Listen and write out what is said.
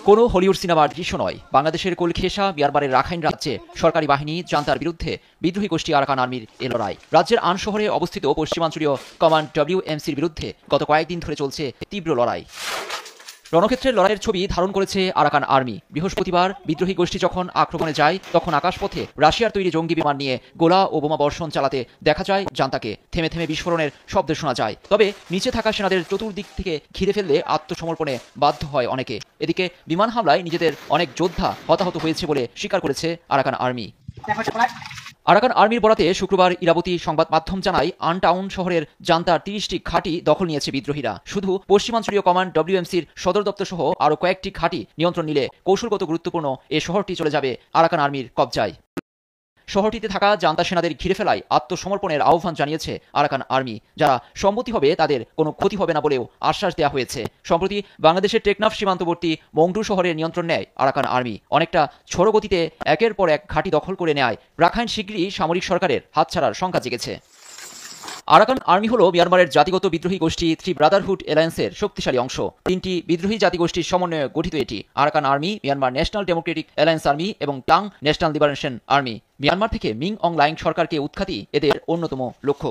কোনো হলিউড সিনেমার দৃশ্য নয়, বাংলাদেশের কুলখেসা মিয়ানমারের রাখাইন রাজ্যে সরকারি বাহিনী জান্তার বিরুদ্ধে বিদ্রোহী গোষ্ঠী আরাকান আর্মির এ লড়াই। রাজ্যের আন শহরে অবস্থিত পশ্চিমাঞ্চলীয় কমান্ড WMCর বিরুদ্ধে গত কয়েকদিন ধরে চলছে তীব্র লড়াই। রণক্ষেত্রের লড়াইয়ের ছবি ধারণ করেছে আরাকান আর্মি। বৃহস্পতিবার বিদ্রোহী গোষ্ঠী যখন আক্রমণে যায়, তখন আকাশপথে রাশিয়ার তৈরি জঙ্গি বিমান নিয়ে গোলা ও বোমা বর্ষণ চালাতে দেখা যায় জান্তাকে। থেমে থেমে বিস্ফোরণের শব্দ শোনা যায়, তবে নিচে থাকা সেনাদের চতুর্দিক থেকে ঘিরে ফেললে আত্মসমর্পণে বাধ্য হয় অনেকে। এদিকে বিমান হামলায় নিজেদের অনেক যোদ্ধা হতাহত হয়েছে বলে স্বীকার করেছে আরাকান আর্মি। আরাকান আর্মির বরাতে শুক্রবার ইরাবতী সংবাদ মাধ্যম জানায়, আনটাউন শহরের জান্তার 30টি ঘাঁটি দখল নিয়েছে বিদ্রোহীরা। শুধু পশ্চিমাঞ্চলীয় কমান্ড WMCর সদর দপ্তর সহ আরও কয়েকটি ঘাঁটি নিয়ন্ত্রণ নিলে কৌশলগত গুরুত্বপূর্ণ এ শহরটি চলে যাবে আরাকান আর্মির কবজায়। শহরটিতে থাকা জান্তা সেনাদের ঘিরে ফেলায় আত্মসমর্পণের আহ্বান জানিয়েছে আরাকান আর্মি। যারা সম্মতি হবে তাদের কোনো ক্ষতি হবে না বলেও আশ্বাস দেওয়া হয়েছে। সম্প্রতি বাংলাদেশের টেকনাফ সীমান্তবর্তী মংডু শহরের নিয়ন্ত্রণ নেয় আরাকান আর্মি। অনেকটা ঝড়ো গতিতে একের পর এক ঘাঁটি দখল করে নেয় রাখাইন শিগগিরই সামরিক সরকারের হাতছাড়ার শঙ্কা জেগেছে। আরাকান আর্মি হল মিয়ানমারের জাতিগত বিদ্রোহী গোষ্ঠী থ্রি ব্রাদারহুড অ্যালায়েন্সের শক্তিশালী অংশ। 3টি বিদ্রোহী জাতিগোষ্ঠীর সমন্বয়ে গঠিত এটি। Arakan Army, Myanmar National Democratic Alliance Army এবং Ta'ang National Liberation Army. Myanmar থেকে মিং অং লাইং সরকারকে উৎখাতই এদের অন্যতম লক্ষ্য।